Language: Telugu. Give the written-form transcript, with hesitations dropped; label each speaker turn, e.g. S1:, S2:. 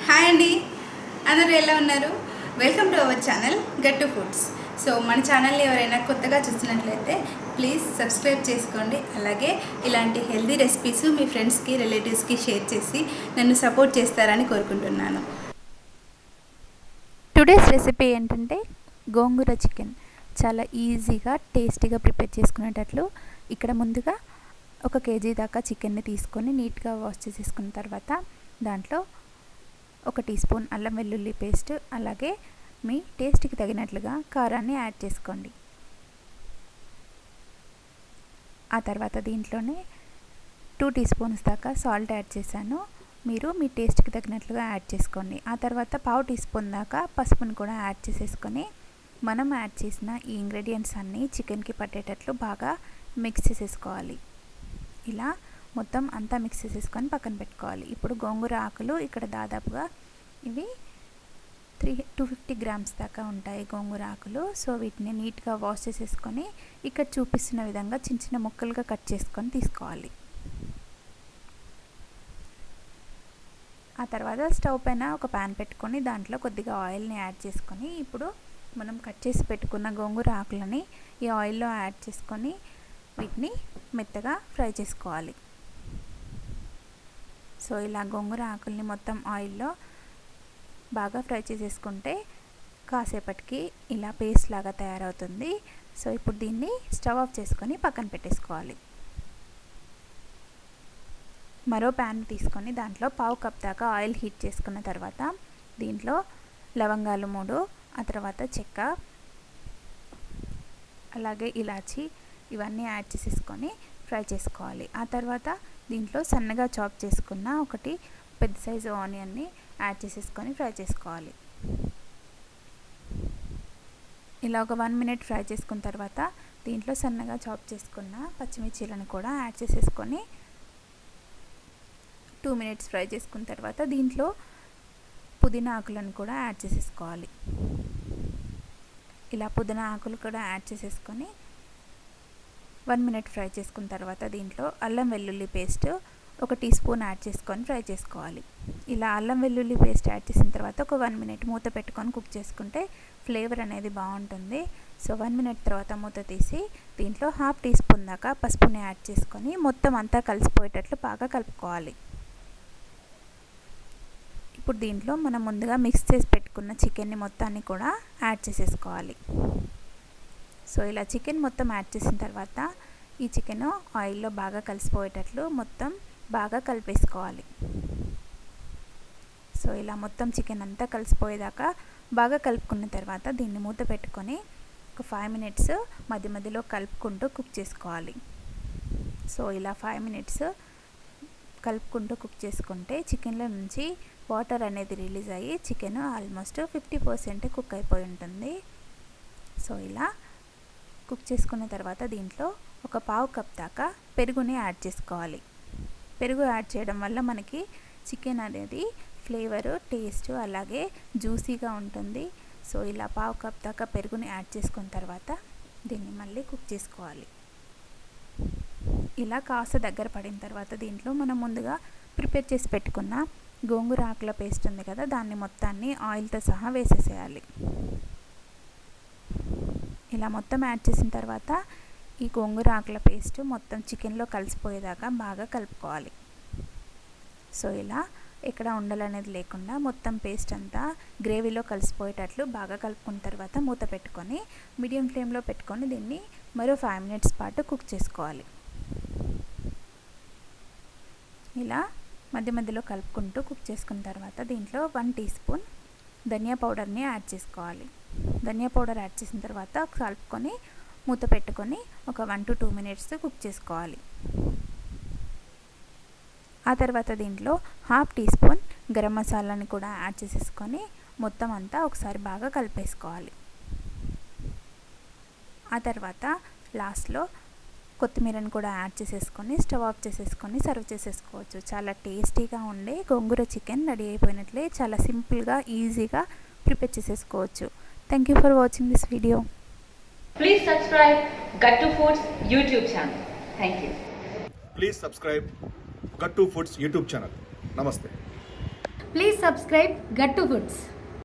S1: హాయ్ అండి, అందరూ ఎలా ఉన్నారు? వెల్కమ్ టు అవర్ ఛానల్ గట్టు ఫుడ్స్. సో మన ఛానల్ని ఎవరైనా కొత్తగా చూస్తున్నట్లయితే ప్లీజ్ సబ్స్క్రైబ్ చేసుకోండి. అలాగే ఇలాంటి హెల్దీ రెసిపీస్ మీ ఫ్రెండ్స్కి, రిలేటివ్స్కి షేర్ చేసి నన్ను సపోర్ట్ చేస్తారని కోరుకుంటున్నాను.
S2: టుడేస్ రెసిపీ ఏంటంటే గోంగూర చికెన్. చాలా ఈజీగా టేస్టీగా ప్రిపేర్ చేసుకునేటట్లు ఇక్కడ ముందుగా 1 కేజీ దాకా చికెన్ని తీసుకొని నీట్గా వాష్ చేసేసుకున్న తర్వాత దాంట్లో 1 టీ స్పూన్ అల్లం వెల్లుల్లి పేస్ట్, అలాగే మీ టేస్ట్కి తగినట్లుగా కారాన్ని యాడ్ చేసుకోండి. ఆ తర్వాత దీంట్లోనే 2 టీ స్పూన్స్ దాకా సాల్ట్ యాడ్ చేశాను. మీరు మీ టేస్ట్కి తగినట్లుగా యాడ్ చేసుకోండి. ఆ తర్వాత 1/2 టీ స్పూన్ దాకా పసుపుని కూడా యాడ్ చేసేసుకొని మనం యాడ్ చేసిన ఈ ఇంగ్రీడియంట్స్ అన్నీ చికెన్కి పట్టేటట్లు బాగా మిక్స్ చేసేసుకోవాలి. ఇలా మొత్తం అంతా మిక్స్ చేసేసుకొని పక్కన పెట్టుకోవాలి. ఇప్పుడు గోంగూర ఆకులు ఇక్కడ దాదాపుగా ఇవి 250 గ్రామ్స్ దాకా ఉంటాయి గోంగూర ఆకులు. సో వీటిని నీట్గా వాష్ చేసేసుకొని ఇక్కడ చూపిస్తున్న విధంగా చిన్న చిన్న ముక్కలుగా కట్ చేసుకొని తీసుకోవాలి. ఆ తర్వాత స్టవ్ పైన ఒక ప్యాన్ పెట్టుకొని దాంట్లో కొద్దిగా ఆయిల్ని యాడ్ చేసుకొని ఇప్పుడు మనం కట్ చేసి పెట్టుకున్న గోంగూర ఆకులని ఈ ఆయిల్లో యాడ్ చేసుకొని వీటిని మెత్తగా ఫ్రై చేసుకోవాలి. సో ఇలా గోంగూర ఆకుల్ని మొత్తం ఆయిల్లో బాగా ఫ్రై చేసేసుకుంటే కాసేపటికి ఇలా పేస్ట్ లాగా తయారవుతుంది. సో ఇప్పుడు దీన్ని స్టవ్ ఆఫ్ చేసుకొని పక్కన పెట్టేసుకోవాలి. మరో ప్యాన్ తీసుకొని దాంట్లో 1/2 కప్ దాకా ఆయిల్ హీట్ చేసుకున్న తర్వాత దీంట్లో లవంగాలు 3, ఆ తర్వాత చెక్క, అలాగే ఇలాచి ఇవన్నీ యాడ్ చేసేసుకొని ఫ్రై చేసుకోవాలి. ఆ తర్వాత దీంట్లో సన్నగా చాప్ చేసుకున్న 1 పెద్ద సైజు ఆనియన్ని యాడ్ చేసేసుకొని ఫ్రై చేసుకోవాలి. ఇలా ఒక 1 మినిట్ ఫ్రై చేసుకున్న తర్వాత దీంట్లో సన్నగా చాప్ చేసుకున్న పచ్చిమిర్చీలను కూడా యాడ్ చేసేసుకొని 2 మినిట్స్ ఫ్రై చేసుకున్న తర్వాత దీంట్లో పుదీనా ఆకులను కూడా యాడ్ చేసేసుకోవాలి. ఇలా పుదీనా ఆకులు కూడా యాడ్ చేసేసుకొని 1 మినిట్ ఫ్రై చేసుకున్న తర్వాత దీంట్లో అల్లం వెల్లుల్లి పేస్ట్ 1 టీ స్పూన్ యాడ్ చేసుకొని ఫ్రై చేసుకోవాలి. ఇలా అల్లం వెల్లుల్లి పేస్ట్ యాడ్ చేసిన తర్వాత ఒక 1 మినిట్ మూత పెట్టుకొని కుక్ చేసుకుంటే ఫ్లేవర్ అనేది బాగుంటుంది. సో 1 మినిట్ తర్వాత మూత తీసి దీంట్లో 1/2 టీ స్పూన్ దాకా పసుపుని యాడ్ చేసుకొని మొత్తం అంతా కలిసిపోయేటట్లు బాగా కలుపుకోవాలి. ఇప్పుడు దీంట్లో మనం ముందుగా మిక్స్ చేసి పెట్టుకున్న చికెన్ని మొత్తాన్ని కూడా యాడ్ చేసేసుకోవాలి. సో ఇలా చికెన్ మొత్తం యాడ్ చేసిన తర్వాత ఈ చికెన్ ఆయిల్లో బాగా కలిసిపోయేటట్లు మొత్తం బాగా కలిపేసుకోవాలి. సో ఇలా మొత్తం చికెన్ అంతా కలిసిపోయేదాకా బాగా కలుపుకున్న తర్వాత దీన్ని మూత పెట్టుకొని ఒక 5 మినిట్స్ మధ్య మధ్యలో కలుపుకుంటూ కుక్ చేసుకోవాలి. సో ఇలా 5 మినిట్స్ కలుపుకుంటూ కుక్ చేసుకుంటే చికెన్లో నుంచి వాటర్ అనేది రిలీజ్ అయ్యి చికెన్ ఆల్మోస్ట్ 50% కుక్ అయిపోయి ఉంటుంది. సో ఇలా కుక్ చేసుకున్న తర్వాత దీంట్లో ఒక 1/2 కప్ దాకా పెరుగుని యాడ్ చేసుకోవాలి. పెరుగు యాడ్ చేయడం వల్ల మనకి చికెన్ అనేది ఫ్లేవరు, టేస్ట్ అలాగే జ్యూసీగా ఉంటుంది. సో ఇలా 1/2 కప్ దాకా పెరుగుని యాడ్ చేసుకున్న తర్వాత దీన్ని మళ్ళీ కుక్ చేసుకోవాలి. ఇలా కాస్త దగ్గర పడిన తర్వాత దీంట్లో మనం ముందుగా ప్రిపేర్ చేసి పెట్టుకున్న గోంగూర ఆకుల పేస్ట్ ఉంది కదా, దాన్ని మొత్తాన్ని ఆయిల్తో సహా వేసేసేయాలి. ఇలా మొత్తం యాడ్ చేసిన తర్వాత ఈ గోంగూర ఆకుల పేస్ట్ మొత్తం చికెన్లో కలిసిపోయేదాకా బాగా కలుపుకోవాలి. సో ఇలా ఎక్కడ ఉండలు అనేది లేకుండా మొత్తం పేస్ట్ అంతా గ్రేవీలో కలిసిపోయేటట్లు బాగా కలుపుకున్న తర్వాత మూత పెట్టుకొని మీడియం ఫ్లేమ్లో పెట్టుకొని దీన్ని మరో 5 మినిట్స్ పాటు కుక్ చేసుకోవాలి. ఇలా మధ్య మధ్యలో కలుపుకుంటూ కుక్ చేసుకున్న తర్వాత దీంట్లో 1 టీ స్పూన్ ధనియా పౌడర్ని యాడ్ చేసుకోవాలి. ధనియా పౌడర్ యాడ్ చేసిన తర్వాత కలుపుకొని మూత పెట్టుకొని ఒక 1 to 2 మినిట్స్ కుక్ చేసుకోవాలి. ఆ తర్వాత దీంట్లో 1/2 టీ స్పూన్ గరం మసాలాని కూడా యాడ్ చేసేసుకొని మొత్తం అంతా ఒకసారి బాగా కలిపేసుకోవాలి. ఆ తర్వాత లాస్ట్లో కొత్తిమీరని కూడా యాడ్ చేసేసుకొని స్టవ్ ఆఫ్ చేసేసుకొని సర్వ్ చేసేసుకోవచ్చు. చాలా టేస్టీగా ఉండే గోంగూర చికెన్ రెడీ అయిపోయినట్లే. చాలా సింపుల్గా ఈజీగా ప్రిపేర్ చేసేసుకోవచ్చు. Thank you for watching this video.
S3: Please subscribe Gattu Foods YouTube channel. Thank you.
S4: Please subscribe Gattu Foods YouTube channel. Namaste. Please subscribe గట్టు ఫుడ్స్.